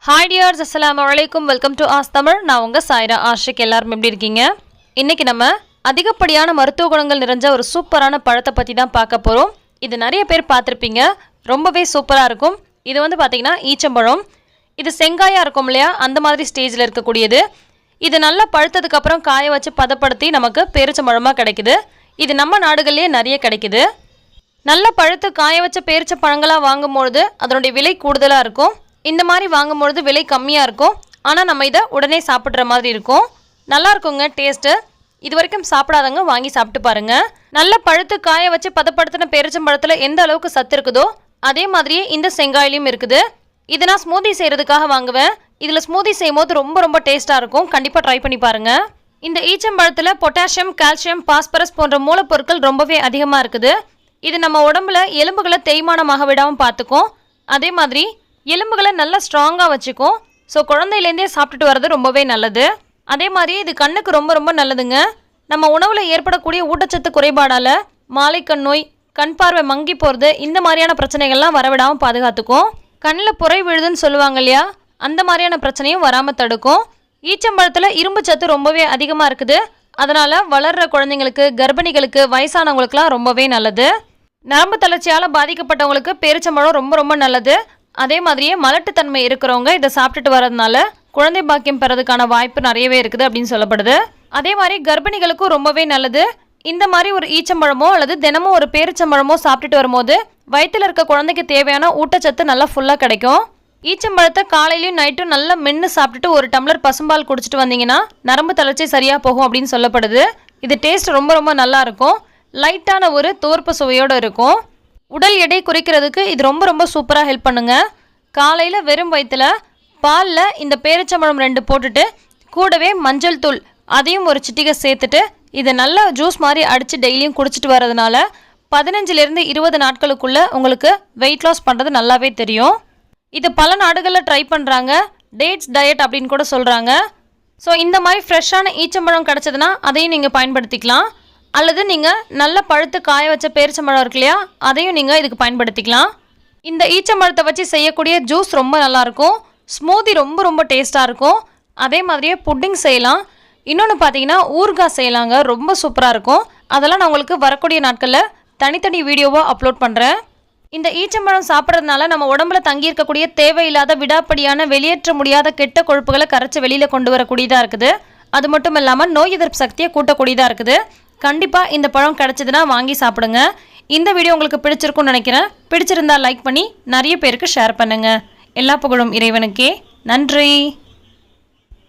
Hi dears, assalamu alaikum. Welcome to Ask Tamil. நான் உங்க சாய்ரா ஆஷிக். எல்லாரும் எப்படி இருக்கீங்க? இன்னைக்கு நம்ம அதிகப்படியான மருத்துவ குணங்கள் நிறைஞ்ச ஒரு சூப்பரான பழத்தை பத்தி தான் பார்க்க போறோம். இது நிறைய பேர் பார்த்திருப்பீங்க. ரொம்பவே சூப்பரா இருக்கும். இது வந்து பாத்தீங்கன்னா ஈச்சம்பழம். இது செங்காயா இருக்கும் இல்லையா? அந்த மாதிரி ஸ்டேஜ்ல இருக்கக்கூடியது. இது நல்லா பழுத்ததுக்கு அப்புறம் காய வச்சு பதப்படுத்தி நமக்கு பேரிச்சம்பழமா கிடைக்குது. இது நம்ம நாடுகளிலே நிறைய கிடைக்குது. நல்ல பழுத்து காய வச்ச பேரிச்ச பழங்களா வாங்கும்போது அதனுடைய விலை கூடுதலா இருக்கும். இந்த மாதிரி வாங்கும்போது விலை கம்மியாக இருக்கும். ஆனால் நம்ம இதை உடனே சாப்பிட்ற மாதிரி இருக்கும். நல்லா இருக்குங்க டேஸ்ட்டு. இது வரைக்கும் சாப்பிடாதவங்க வாங்கி சாப்பிட்டு பாருங்கள். நல்ல பழுத்து காய வச்சு பதப்படுத்தின பேரிச்சம்பழத்தில் எந்த அளவுக்கு சத்து இருக்குதோ அதே மாதிரியே இந்த செங்காயிலையும் இருக்குது. இதை நான் ஸ்மூதி செய்கிறதுக்காக வாங்குவேன். இதில் ஸ்மூதி செய்யும் போது ரொம்ப டேஸ்ட்டாக இருக்கும். கண்டிப்பாக ட்ரை பண்ணி பாருங்கள். இந்த ஈச்சம்பழத்தில் பொட்டாசியம், கால்சியம், பாஸ்பரஸ் போன்ற மூலப்பொருட்கள் ரொம்பவே அதிகமாக இருக்குது. இது நம்ம உடம்புல எலும்புகளை தேய்மானமாக விடாமல் பார்த்துக்கும். அதே மாதிரி எலும்புகளை நல்லா ஸ்ட்ராங்காக வச்சுக்கும். ஸோ குழந்தையிலேருந்தே சாப்பிட்டுட்டு வர்றது ரொம்பவே நல்லது. அதே மாதிரி இது கண்ணுக்கு ரொம்ப நல்லதுங்க. நம்ம உணவில் ஏற்படக்கூடிய ஊட்டச்சத்து குறைபாடால் மாலைக்கண் நோய், கண் பார்வை மங்கி போகிறது, இந்த மாதிரியான பிரச்சனைகள்லாம் வரவிடாமல் பாதுகாத்துக்கும். கண்ணில் புரை விழுதுன்னு சொல்லுவாங்க இல்லையா, அந்த மாதிரியான பிரச்சனையும் வராமல் தடுக்கும். ஈச்சம்பழத்தில் இரும்பு சத்து ரொம்பவே அதிகமாக இருக்குது. அதனால் வளர்கிற குழந்தைங்களுக்கு, கர்ப்பிணிகளுக்கு, வயசானவங்களுக்குலாம் ரொம்பவே நல்லது. நரம்பு தளர்ச்சியால் பாதிக்கப்பட்டவங்களுக்கு பேரிச்சம்பழம் ரொம்ப நல்லது. அதே மாதிரியே மலட்டுத்தன்மை இருக்கிறவங்க இதை சாப்பிட்டுட்டு வரதுனால குழந்தை பாக்கியம் பெறதுக்கான வாய்ப்பு நிறையவே இருக்குது அப்படின்னு சொல்லப்படுது. அதே மாதிரி கர்ப்பிணிகளுக்கும் ரொம்பவே நல்லது. இந்த மாதிரி ஒரு ஈச்சம்பழமோ அல்லது தினமும் ஒரு பேரிச்சம்பழமோ சாப்பிட்டுட்டு வரும்போது வயிற்றில் இருக்க குழந்தைக்கு தேவையான ஊட்டச்சத்து நல்லா ஃபுல்லாக கிடைக்கும். ஈச்சம்பழத்தை காலையிலையும் நைட்டும் நல்லா மென்று சாப்பிட்டுட்டு ஒரு டம்ளர் பசும்பால் குடிச்சிட்டு வந்தீங்கன்னா நரம்பு தளர்ச்சி சரியாக போகும் அப்படின்னு சொல்லப்படுது. இது டேஸ்ட் ரொம்ப நல்லா இருக்கும். லைட்டான ஒரு துவர்ப்பு சுவையோடு இருக்கும். உடல் எடை குறைக்கிறதுக்கு இது ரொம்ப சூப்பராக ஹெல்ப் பண்ணுங்க. காலையில் வெறும் வயிற்றுல பாலில் இந்த பேரிச்சம்பழம் 2 போட்டுட்டு கூடவே மஞ்சள் தூள் அதையும் ஒரு சிட்டிகை சேர்த்துட்டு இதை நல்லா ஜூஸ் மாதிரி அடித்து டெய்லியும் குடிச்சிட்டு வரதுனால 15லேருந்து 20 நாட்களுக்குள்ளே உங்களுக்கு வெயிட் லாஸ் பண்ணுறது நல்லாவே தெரியும். இது பல நாடுகளில் ட்ரை பண்ணுறாங்க. டேட்ஸ் டயட் அப்படின்னு கூட சொல்கிறாங்க. ஸோ இந்த மாதிரி ஃப்ரெஷ்ஷான ஈச்சம்பழம் கிடச்சதுன்னா அதையும் நீங்கள் பயன்படுத்திக்கலாம். அல்லது நீங்கள் நல்ல பழுத்து காய வச்ச பேரிச்சம்பழம் இருக்கு இல்லையா, அதையும் நீங்கள் இதுக்கு பயன்படுத்திக்கலாம். இந்த ஈச்சம்பழத்தை வச்சு செய்யக்கூடிய ஜூஸ் ரொம்ப நல்லாயிருக்கும். ஸ்மூதி ரொம்ப டேஸ்ட்டாக இருக்கும். அதே மாதிரியே புட்டிங் செய்யலாம். இன்னொன்று பார்த்தீங்கன்னா ஊறுகாய் செய்யலாங்க. ரொம்ப சூப்பராக இருக்கும். அதெல்லாம் நான் உங்களுக்கு வரக்கூடிய நாட்களில் தனித்தனி வீடியோவாக அப்லோட் பண்ணுறேன். இந்த ஈச்சம்பழம் சாப்பிட்றதுனால நம்ம உடம்புல தங்கியிருக்கக்கூடிய தேவையில்லாத விடாப்படியான வெளியேற்ற முடியாத கெட்ட கொழுப்புகளை கரைச்சி வெளியில் கொண்டு வரக்கூடியதாக இருக்குது. அது மட்டும் இல்லாமல் நோய் எதிர்ப்பு சக்தியை கூட்டக்கூடியதாக இருக்குது. கண்டிப்பாக இந்த பழம் கிடச்சிதுன்னா வாங்கி சாப்பிடுங்க. இந்த வீடியோ உங்களுக்கு பிடிச்சிருக்கும்னு நினைக்கிறேன். பிடிச்சிருந்தா லைக் பண்ணி நிறைய பேருக்கு ஷேர் பண்ணுங்கள். எல்லா புகழும் இறைவனுக்கே. நன்றி.